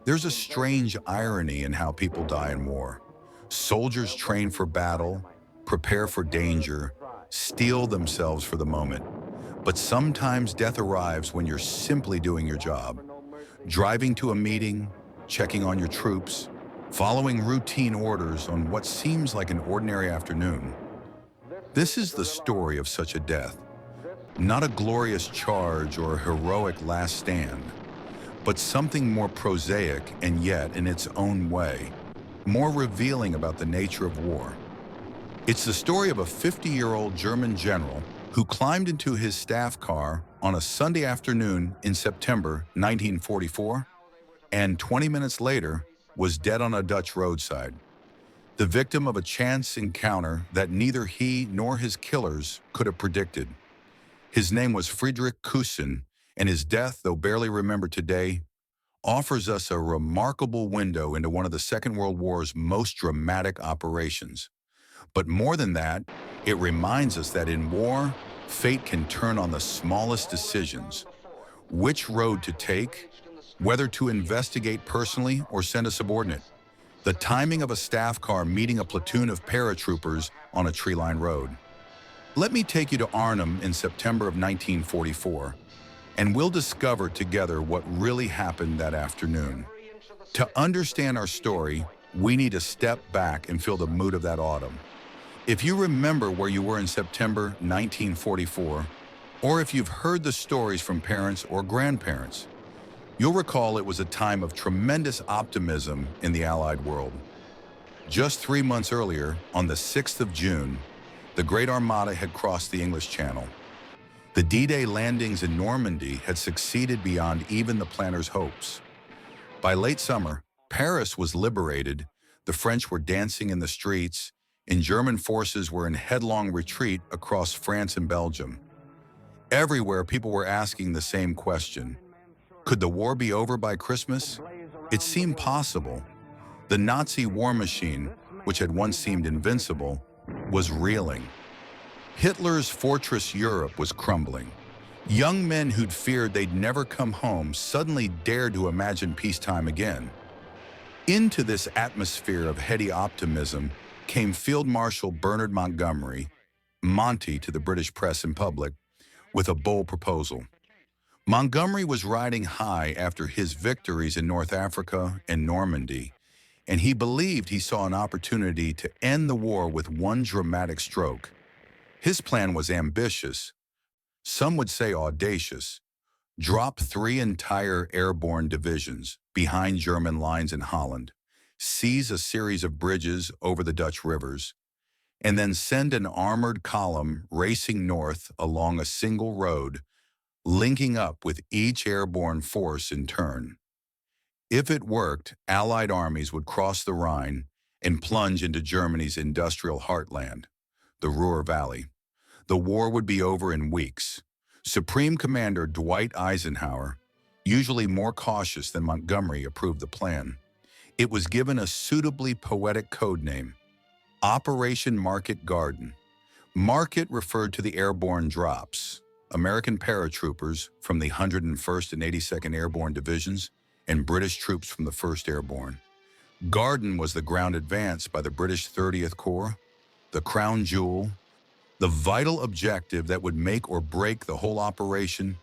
There's a strange irony in how people die in war. Soldiers train for battle, prepare for danger, steel themselves for the moment. But sometimes death arrives when you're simply doing your job. Driving to a meeting, checking on your troops, following routine orders on what seems like an ordinary afternoon. This is the story of such a death. Not a glorious charge or a heroic last stand, but something more prosaic and yet, in its own way, more revealing about the nature of war. It's the story of a 50-year-old German general who climbed into his staff car on a Sunday afternoon in September 1944, and 20 minutes later was dead on a Dutch roadside, the victim of a chance encounter that neither he nor his killers could have predicted. His name was Friedrich Kussin, and his death, though barely remembered today, offers us a remarkable window into one of the Second World War's most dramatic operations. But more than that, it reminds us that in war, fate can turn on the smallest decisions. Which road to take, whether to investigate personally or send a subordinate. The timing of a staff car meeting a platoon of paratroopers on a tree-lined road. Let me take you to Arnhem in September of 1944, and we'll discover together what really happened that afternoon. To understand our story, we need to step back and feel the mood of that autumn. If you remember where you were in September 1944, or if you've heard the stories from parents or grandparents, you'll recall it was a time of tremendous optimism in the Allied world. Just 3 months earlier, on the 6th of June, the Great Armada had crossed the English Channel. The D-Day landings in Normandy had succeeded beyond even the planners' hopes. By late summer, Paris was liberated, the French were dancing in the streets, and German forces were in headlong retreat across France and Belgium. Everywhere, people were asking the same question. Could the war be over by Christmas? It seemed possible. The Nazi war machine, which had once seemed invincible, was reeling. Hitler's fortress Europe was crumbling. Young men who'd feared they'd never come home suddenly dared to imagine peacetime again. Into this atmosphere of heady optimism came Field Marshal Bernard Montgomery, Monty to the British press and public, with a bold proposal. Montgomery was riding high after his victories in North Africa and Normandy, and he believed he saw an opportunity to end the war with one dramatic stroke. His plan was ambitious, some would say audacious. Drop 3 entire airborne divisions behind German lines in Holland, seize a series of bridges over the Dutch rivers, and then send an armored column racing north along a single road, linking up with each airborne force in turn. If it worked, Allied armies would cross the Rhine and plunge into Germany's industrial heartland, the Ruhr Valley. The war would be over in weeks. Supreme Commander Dwight Eisenhower, usually more cautious than Montgomery, approved the plan. It was given a suitably poetic code name, Operation Market Garden. Market referred to the airborne drops, American paratroopers from the 101st and 82nd Airborne Divisions, and British troops from the 1st Airborne. Garden was the ground advance by the British 30th Corps, the crown jewel. The vital objective that would make or break the whole operation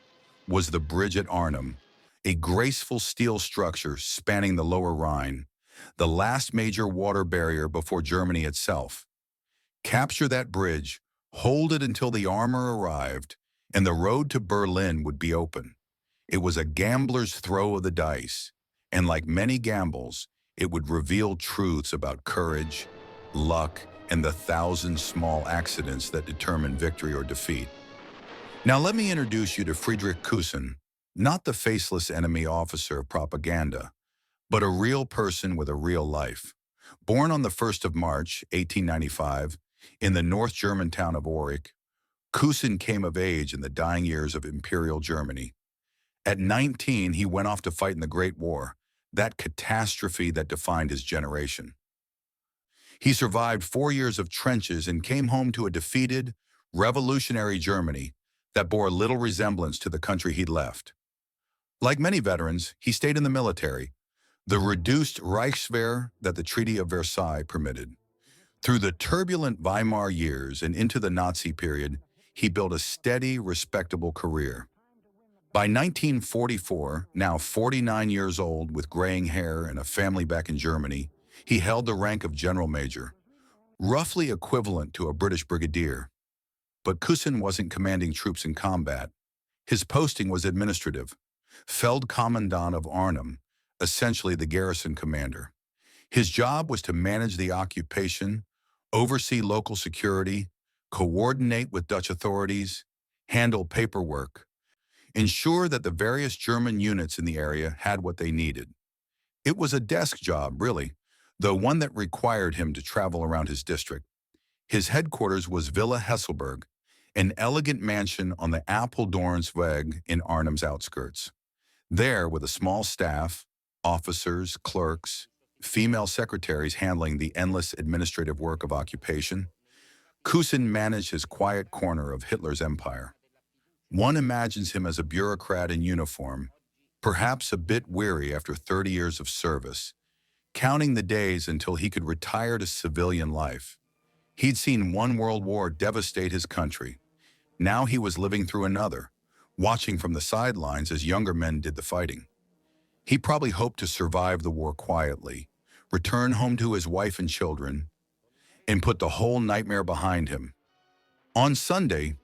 was the bridge at Arnhem, a graceful steel structure spanning the lower Rhine, the last major water barrier before Germany itself. Capture that bridge, hold it until the armor arrived, and the road to Berlin would be open. It was a gambler's throw of the dice, and like many gambles, it would reveal truths about courage, luck, and the 1,000 small accidents that determine victory or defeat. Now let me introduce you to Friedrich Kussin, not the faceless enemy officer of propaganda, but a real person with a real life. Born on the 1st of March, 1895, in the North German town of Aurich, Kussin came of age in the dying years of Imperial Germany. At 19, he went off to fight in the Great War, that catastrophe that defined his generation. He survived 4 years of trenches and came home to a defeated, revolutionary Germany that bore little resemblance to the country he'd left. Like many veterans, he stayed in the military, the reduced Reichswehr that the Treaty of Versailles permitted. Through the turbulent Weimar years and into the Nazi period, he built a steady, respectable career. By 1944, now 49 years old with graying hair and a family back in Germany, he held the rank of General Major, roughly equivalent to a British brigadier. But Kussin wasn't commanding troops in combat. His posting was administrative. Feldkommandant of Arnhem, essentially the garrison commander. His job was to manage the occupation, oversee local security, coordinate with Dutch authorities, handle paperwork, ensure that the various German units in the area had what they needed. It was a desk job, really, though one that required him to travel around his district. His headquarters was Villa Hesselberg, an elegant mansion on the Utrechtseweg in Arnhem's outskirts. There, with a small staff, officers, clerks, female secretaries handling the endless administrative work of occupation, Kussin managed his quiet corner of Hitler's empire. One imagines him as a bureaucrat in uniform, perhaps a bit weary after 30 years of service, counting the days until he could retire to civilian life. He'd seen one world war devastate his country. Now he was living through another, watching from the sidelines as younger men did the fighting. He probably hoped to survive the war quietly, return home to his wife and children, and put the whole nightmare behind him. On Sunday,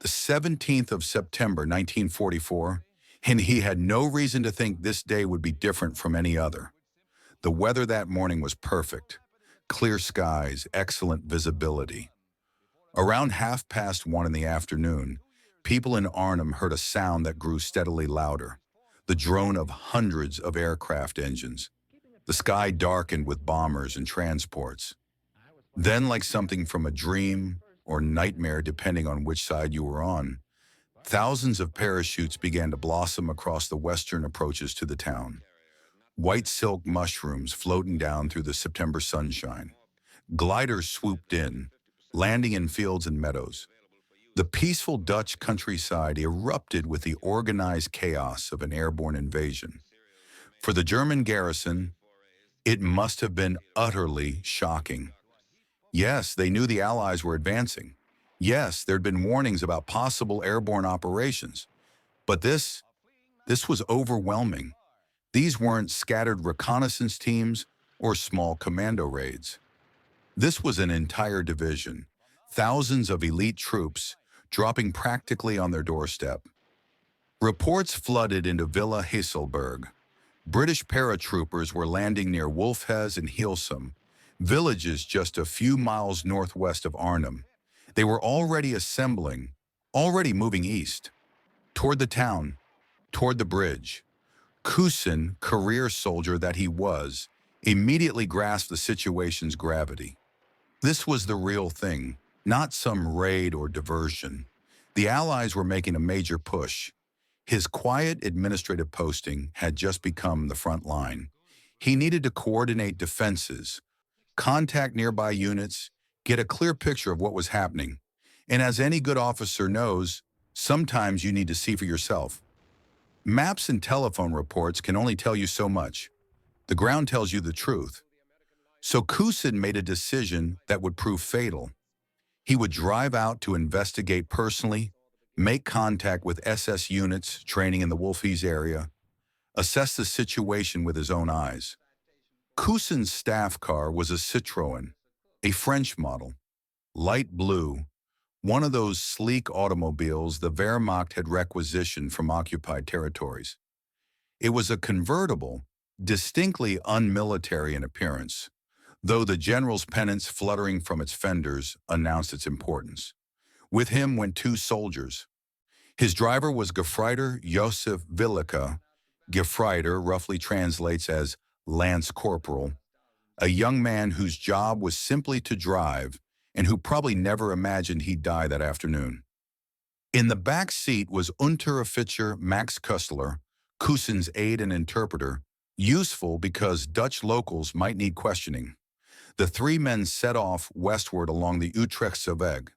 the 17th of September 1944, and he had no reason to think this day would be different from any other. The weather that morning was perfect. Clear skies, excellent visibility. Around 1:30 in the afternoon, people in Arnhem heard a sound that grew steadily louder, the drone of hundreds of aircraft engines. The sky darkened with bombers and transports. Then, like something from a dream or nightmare, depending on which side you were on, thousands of parachutes began to blossom across the western approaches to the town. White silk mushrooms floating down through the September sunshine. Gliders swooped in, landing in fields and meadows. The peaceful Dutch countryside erupted with the organized chaos of an airborne invasion. For the German garrison, it must have been utterly shocking. Yes, they knew the Allies were advancing. Yes, there'd been warnings about possible airborne operations. But this was overwhelming. These weren't scattered reconnaissance teams or small commando raids. This was an entire division, thousands of elite troops dropping practically on their doorstep. Reports flooded into Villa Hesselberg. British paratroopers were landing near Wolfheze and Heelsum, villages just a few miles northwest of Arnhem. They were already assembling, already moving east, toward the town, toward the bridge. Kussin, career soldier that he was, immediately grasped the situation's gravity. This was the real thing, not some raid or diversion. The Allies were making a major push. His quiet administrative posting had just become the front line. He needed to coordinate defenses, contact nearby units, get a clear picture of what was happening. And as any good officer knows, sometimes you need to see for yourself. Maps and telephone reports can only tell you so much. The ground tells you the truth. So Kussin made a decision that would prove fatal. He would drive out to investigate personally, make contact with SS units training in the Wolfheze area, assess the situation with his own eyes. Kussin's staff car was a Citroën, a French model, light blue, one of those sleek automobiles the Wehrmacht had requisitioned from occupied territories. It was a convertible, distinctly unmilitary in appearance, though the general's pennants fluttering from its fenders announced its importance. With him went two soldiers. His driver was Gefreiter Josef Willicke. Gefreiter roughly translates as Lance Corporal, a young man whose job was simply to drive and who probably never imagined he'd die that afternoon. In the back seat was Unteroffizier Max Köstler, Kussin's aide and interpreter, useful because Dutch locals might need questioning. The three men set off westward along the Utrechtseweg,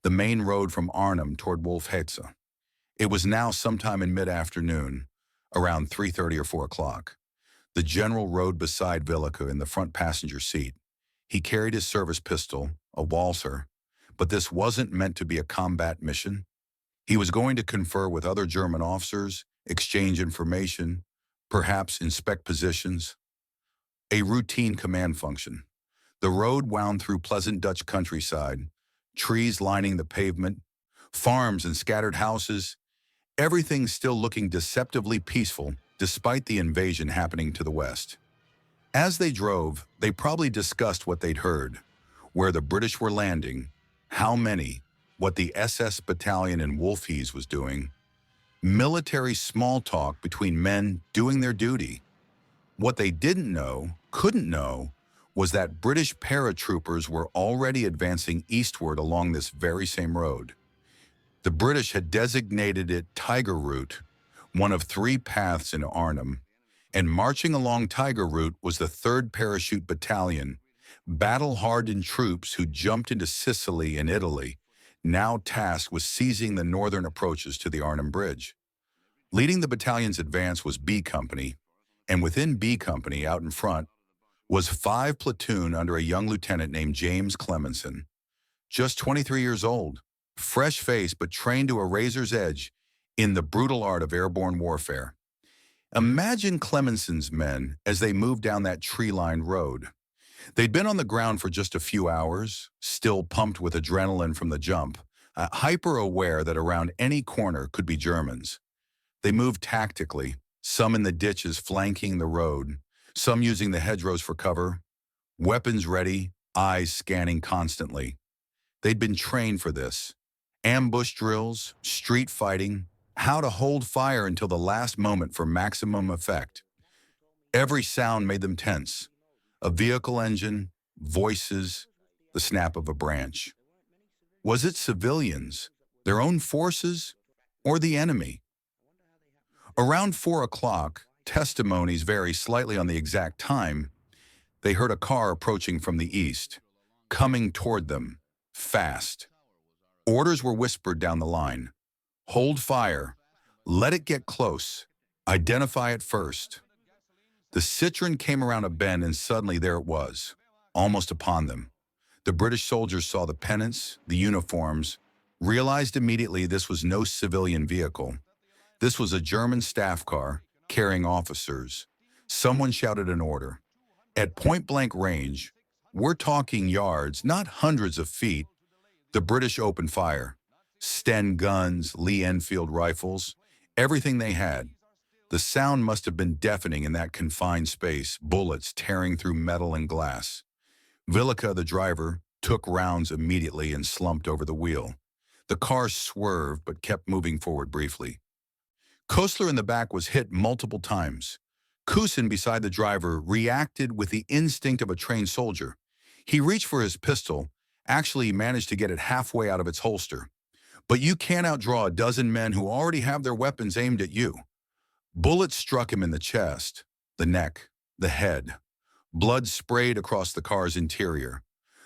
the main road from Arnhem toward Wolfheze. It was now sometime in mid-afternoon, around 3:30 or 4 o'clock. The general rode beside Wilke in the front passenger seat. He carried his service pistol, a Walser, but this wasn't meant to be a combat mission. He was going to confer with other German officers, exchange information, perhaps inspect positions. A routine command function. The road wound through pleasant Dutch countryside, trees lining the pavement, farms and scattered houses, everything still looking deceptively peaceful despite the invasion happening to the west. As they drove, they probably discussed what they'd heard, where the British were landing, how many, what the SS battalion in Wolfheze was doing, military small talk between men doing their duty. What they didn't know, couldn't know, was that British paratroopers were already advancing eastward along this very same road. The British had designated it Tiger Route, one of 3 paths in Arnhem, and marching along Tiger Route was the 3rd Parachute Battalion, battle-hardened troops who jumped into Sicily and Italy, now tasked with seizing the northern approaches to the Arnhem Bridge. Leading the battalion's advance was B Company, and within B Company, out in front, was 5 platoon under a young lieutenant named James Cleminson. Just 23 years old, fresh face but trained to a razor's edge in the brutal art of airborne warfare. Imagine Cleminson's men as they moved down that tree-lined road. They'd been on the ground for just a few hours, still pumped with adrenaline from the jump, hyper-aware that around any corner could be Germans. They moved tactically, some in the ditches flanking the road, some using the hedgerows for cover, weapons ready, eyes scanning constantly. They'd been trained for this. Ambush drills, street fighting, how to hold fire until the last moment for maximum effect. Every sound made them tense. A vehicle engine, voices, the snap of a branch. Was it civilians, their own forces, or the enemy? Around 4 o'clock, testimonies vary slightly on the exact time, they heard a car approaching from the east, coming toward them, fast. Orders were whispered down the line. Hold fire. Let it get close. Identify it first. The Citroën came around a bend and suddenly there it was, almost upon them. The British soldiers saw the pennants, the uniforms, realized immediately this was no civilian vehicle. This was a German staff car carrying officers. Someone shouted an order. At point-blank range, we're talking yards, not hundreds of feet, the British opened fire. Sten guns, Lee Enfield rifles, everything they had. The sound must have been deafening in that confined space, bullets tearing through metal and glass. Wilke, the driver, took rounds immediately and slumped over the wheel. The car swerved but kept moving forward briefly. Kostler in the back was hit multiple times. Kussin, beside the driver, reacted with the instinct of a trained soldier. He reached for his pistol, actually managed to get it halfway out of its holster. But you can't outdraw a dozen men who already have their weapons aimed at you. Bullets struck him in the chest, the neck, the head. Blood sprayed across the car's interior.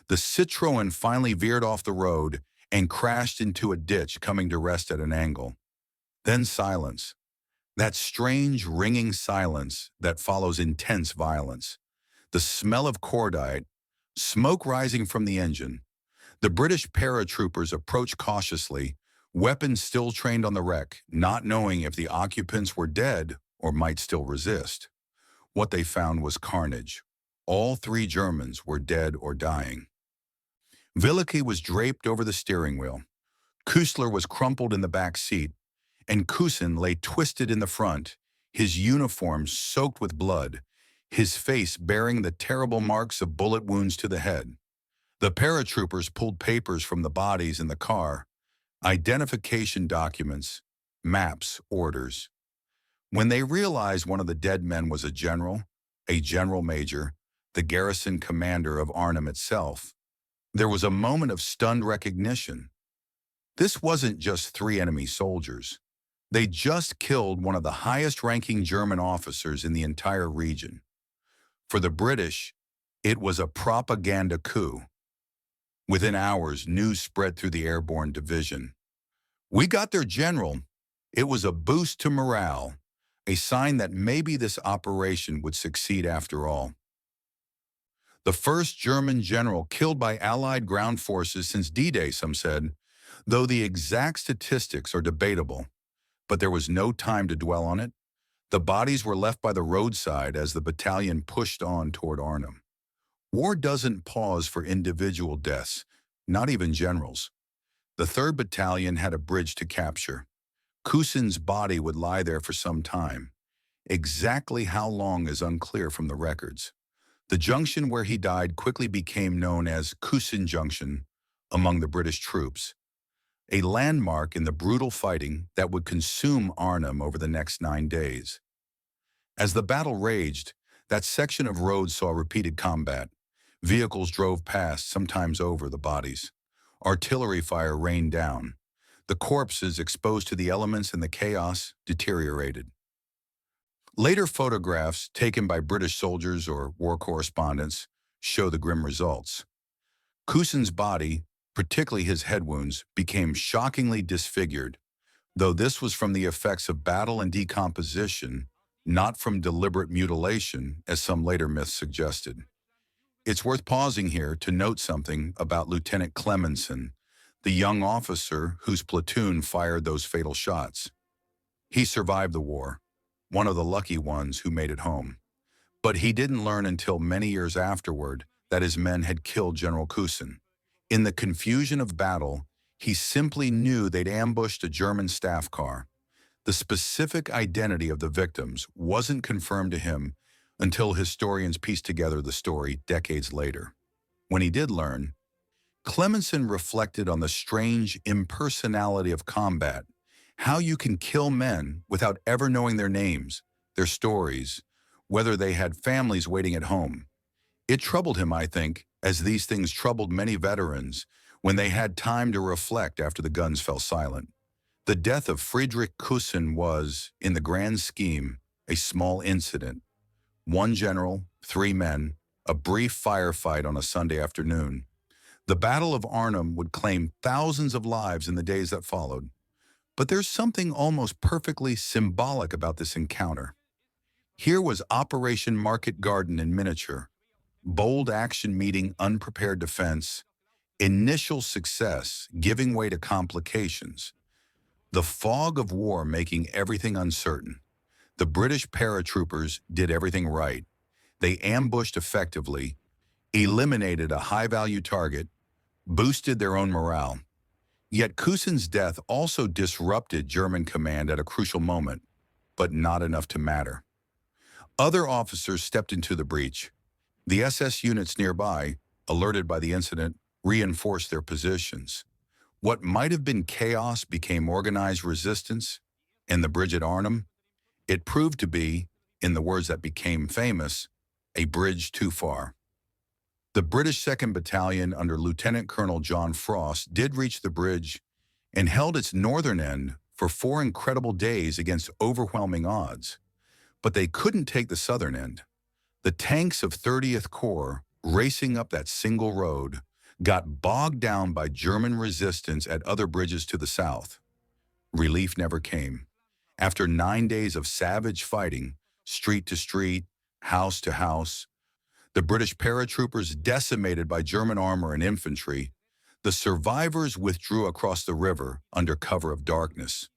The Citroën finally veered off the road and crashed into a ditch, coming to rest at an angle. Then silence. That strange, ringing silence that follows intense violence. The smell of cordite, smoke rising from the engine. The British paratroopers approached cautiously, weapons still trained on the wreck, not knowing if the occupants were dead or might still resist. What they found was carnage. All 3 Germans were dead or dying. Wilke was draped over the steering wheel. Kustler was crumpled in the back seat, and Kussin lay twisted in the front, his uniform soaked with blood, his face bearing the terrible marks of bullet wounds to the head. The paratroopers pulled papers from the bodies in the car, identification documents, maps, orders. When they realized one of the dead men was a general major, the garrison commander of Arnhem itself, there was a moment of stunned recognition. This wasn't just 3 enemy soldiers. They just killed one of the highest-ranking German officers in the entire region. For the British, it was a propaganda coup. Within hours, news spread through the Airborne division. We got their general. It was a boost to morale, a sign that maybe this operation would succeed after all. The first German general killed by Allied ground forces since D-Day, some said, though the exact statistics are debatable. But there was no time to dwell on it. The bodies were left by the roadside as the battalion pushed on toward Arnhem. War doesn't pause for individual deaths, not even generals. The 3rd Battalion had a bridge to capture. Kussin's body would lie there for some time. Exactly how long is unclear from the records. The junction where he died quickly became known as Kussin Junction among the British troops, a landmark in the brutal fighting that would consume Arnhem over the next 9 days. As the battle raged, that section of road saw repeated combat. Vehicles drove past, sometimes over the bodies. Artillery fire rained down. The corpses, exposed to the elements and the chaos, deteriorated. Later photographs taken by British soldiers or war correspondents show the grim results. Kussin's body, particularly his head wounds, became shockingly disfigured, though this was from the effects of battle and decomposition, not from deliberate mutilation, as some later myths suggested. It's worth pausing here to note something about Lieutenant Cleminson, the young officer whose platoon fired those fatal shots. He survived the war, one of the lucky ones who made it home. But he didn't learn until many years afterward that his men had killed General Kussin. In the confusion of battle, he simply knew they'd ambushed a German staff car. The specific identity of the victims wasn't confirmed to him until historians pieced together the story decades later. When he did learn, Cleminson reflected on the strange impersonality of combat, how you can kill men without ever knowing their names, their stories, whether they had families waiting at home. It troubled him, I think, as these things troubled many veterans when they had time to reflect after the guns fell silent. The death of Friedrich Kussin was, in the grand scheme, a small incident. 1 general, 3 men, a brief firefight on a Sunday afternoon. The Battle of Arnhem would claim thousands of lives in the days that followed. But there's something almost perfectly symbolic about this encounter. Here was Operation Market Garden in miniature. Bold action meeting unprepared defense. Initial success giving way to complications. The fog of war making everything uncertain. The British paratroopers did everything right. They ambushed effectively, eliminated a high-value target, boosted their own morale. Yet Kussin's death also disrupted German command at a crucial moment, but not enough to matter. Other officers stepped into the breach. The SS units nearby, alerted by the incident, reinforced their positions. What might have been chaos became organized resistance, and the bridge at Arnhem, it proved to be, in the words that became famous, a bridge too far. The British 2nd Battalion under Lieutenant Colonel John Frost did reach the bridge and held its northern end for 4 incredible days against overwhelming odds. But they couldn't take the southern end. The tanks of 30th Corps, racing up that single road, got bogged down by German resistance at other bridges to the south. Relief never came. After 9 days of savage fighting, street to street, house to house, the British paratroopers decimated by German armor and infantry, the survivors withdrew across the river under cover of darkness.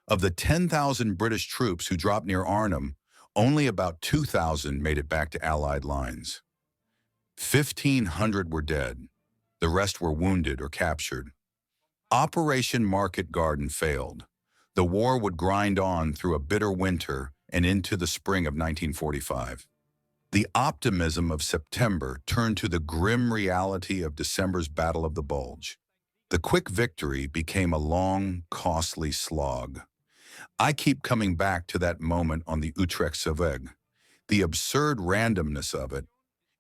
Of the 10,000 British troops who dropped near Arnhem, only about 2,000 made it back to Allied lines. 1,500 were dead. The rest were wounded or captured. Operation Market Garden failed. The war would grind on through a bitter winter and into the spring of 1945. The optimism of September turned to the grim reality of December's Battle of the Bulge. The quick victory became a long, costly slog. I keep coming back to that moment on the Utrechtseweg, the absurd randomness of it.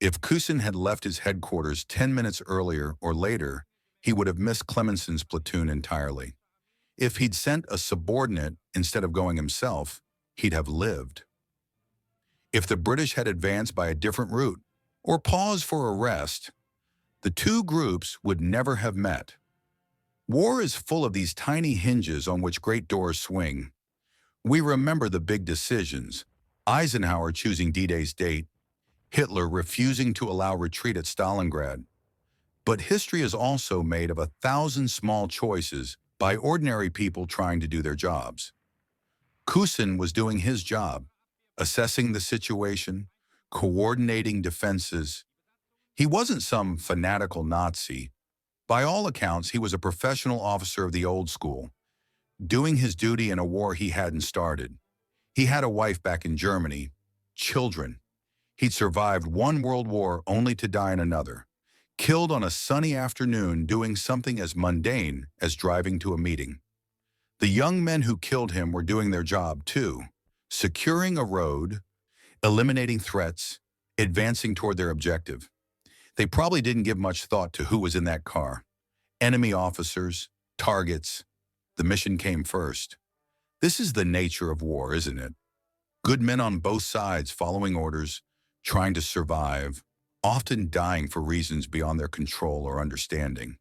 If Kussin had left his headquarters 10 minutes earlier or later, he would have missed Cleminson's platoon entirely. If he'd sent a subordinate instead of going himself, he'd have lived. If the British had advanced by a different route or paused for a rest, the two groups would never have met. War is full of these tiny hinges on which great doors swing. We remember the big decisions, Eisenhower choosing D-Day's date, Hitler refusing to allow retreat at Stalingrad. But history is also made of 1,000 small choices by ordinary people trying to do their jobs. Kussin was doing his job, assessing the situation, coordinating defenses. He wasn't some fanatical Nazi. By all accounts, he was a professional officer of the old school, doing his duty in a war he hadn't started. He had a wife back in Germany, children. He'd survived one world war only to die in another, killed on a sunny afternoon doing something as mundane as driving to a meeting. The young men who killed him were doing their job too, securing a road, eliminating threats, advancing toward their objective. They probably didn't give much thought to who was in that car. Enemy officers, targets. The mission came first. This is the nature of war, isn't it? Good men on both sides following orders, trying to survive, often dying for reasons beyond their control or understanding.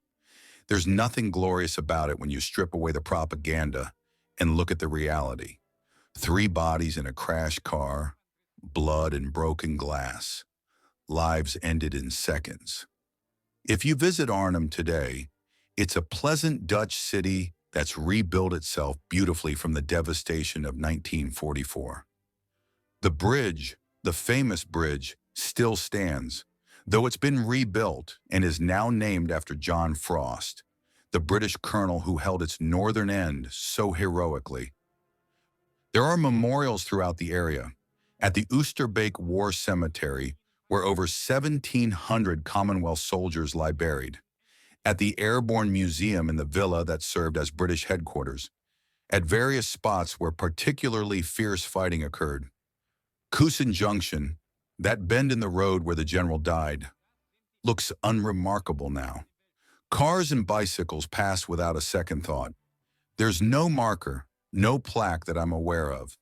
There's nothing glorious about it when you strip away the propaganda and look at the reality. 3 bodies in a crashed car, blood and broken glass. Lives ended in seconds. If you visit Arnhem today, it's a pleasant Dutch city that's rebuilt itself beautifully from the devastation of 1944. The bridge, the famous bridge, still stands, though it's been rebuilt and is now named after John Frost, the British colonel who held its northern end so heroically. There are memorials throughout the area. At the Oosterbeek War Cemetery, where over 1,700 Commonwealth soldiers lie buried. At the Airborne Museum in the villa that served as British headquarters. At various spots where particularly fierce fighting occurred. Kussin Junction, that bend in the road where the general died, looks unremarkable now. Cars and bicycles pass without a second thought. There's no marker, no plaque that I'm aware of.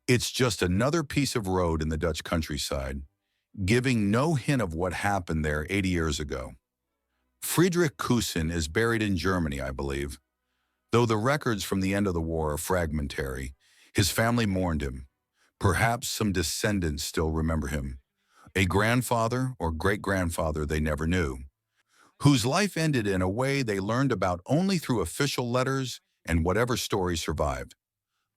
It's just another piece of road in the Dutch countryside, giving no hint of what happened there 80 years ago. Friedrich Kussin is buried in Germany, I believe. Though the records from the end of the war are fragmentary, his family mourned him. Perhaps some descendants still remember him. A grandfather or great-grandfather they never knew, whose life ended in a way they learned about only through official letters and whatever stories survived.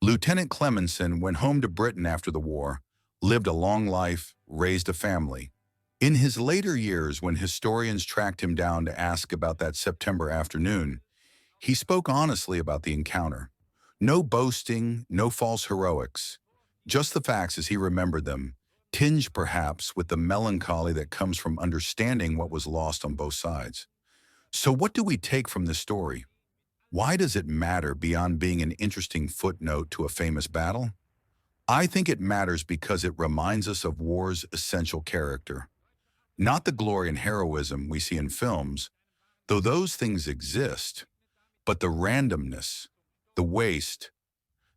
Lieutenant Cleminson went home to Britain after the war, lived a long life, raised a family. In his later years, when historians tracked him down to ask about that September afternoon, he spoke honestly about the encounter. No boasting, no false heroics. Just the facts as he remembered them, tinged perhaps with the melancholy that comes from understanding what was lost on both sides. So what do we take from this story? Why does it matter beyond being an interesting footnote to a famous battle? I think it matters because it reminds us of war's essential character. Not the glory and heroism we see in films, though those things exist, but the randomness, the waste,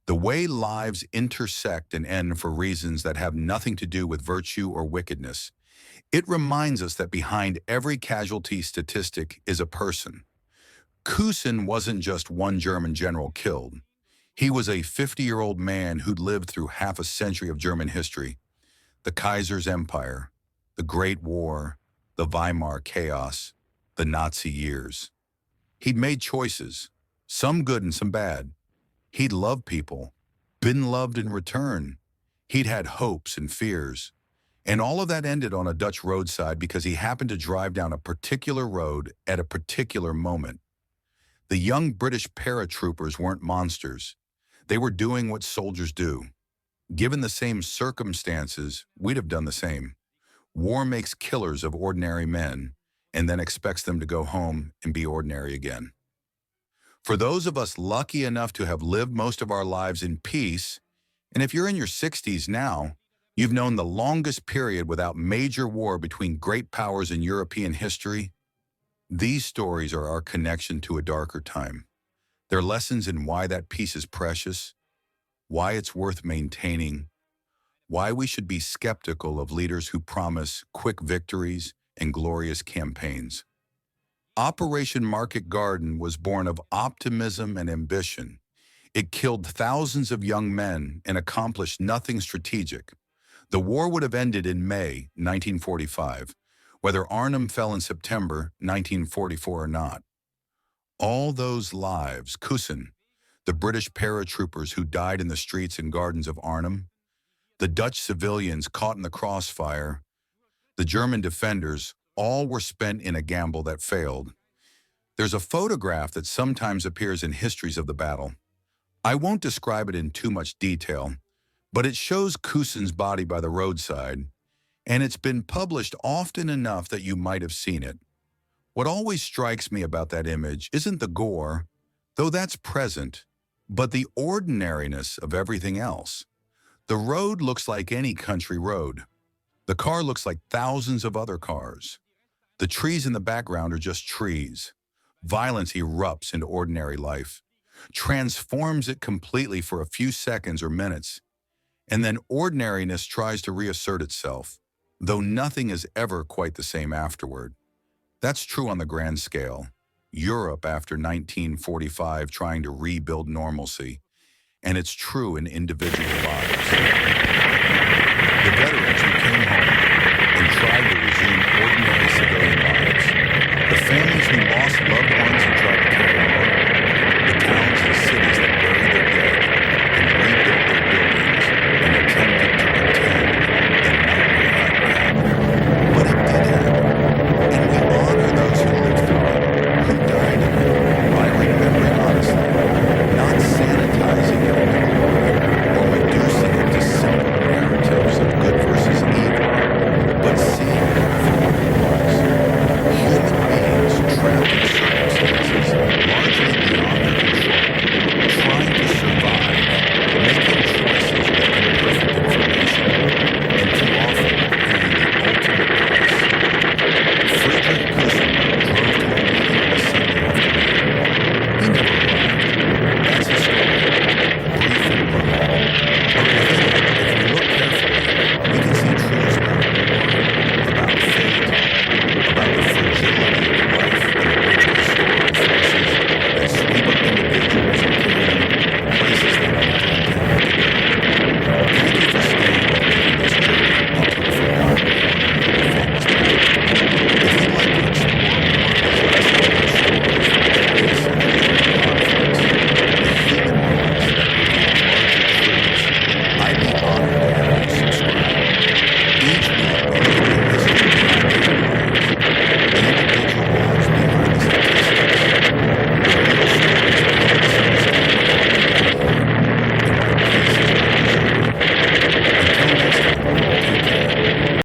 the way lives intersect and end for reasons that have nothing to do with virtue or wickedness. It reminds us that behind every casualty statistic is a person. Kussin wasn't just one German general killed. He was a 50-year-old man who'd lived through half a century of German history, the Kaiser's Empire, the Great War, the Weimar chaos, the Nazi years. He'd made choices, some good and some bad. He'd loved people, been loved in return. He'd had hopes and fears. And all of that ended on a Dutch roadside because he happened to drive down a particular road at a particular moment. The young British paratroopers weren't monsters. They were doing what soldiers do. Given the same circumstances, we'd have done the same. War makes killers of ordinary men and then expects them to go home and be ordinary again. For those of us lucky enough to have lived most of our lives in peace, and if you're in your 60s now, you've known the longest period without major war between great powers in European history, these stories are our connection to a darker time. They're lessons in why that peace is precious, why it's worth maintaining, why we should be skeptical of leaders who promise quick victories and glorious campaigns. Operation Market Garden was born of optimism and ambition. It killed thousands of young men and accomplished nothing strategic. The war would have ended in May 1945, whether Arnhem fell in September 1944 or not. All those lives, Kussin, the British paratroopers who died in the streets and gardens of Arnhem, the Dutch civilians caught in the crossfire, the German defenders, all were spent in a gamble that failed. There's a photograph that sometimes appears in histories of the battle. I won't describe it in too much detail, but it shows Kussin's body by the roadside, and it's been published often enough that you might have seen it. What always strikes me about that image isn't the gore, though that's present, but the ordinariness of everything else. The road looks like any country road. The car looks like thousands of other cars. The trees in the background are just trees. Violence erupts into ordinary life, transforms it completely for a few seconds or minutes, and then ordinariness tries to reassert itself, though nothing is ever quite the same afterward. That's true on the grand scale. Europe after 1945 trying to rebuild normalcy, and it's true in individual lives. The veterans who came home,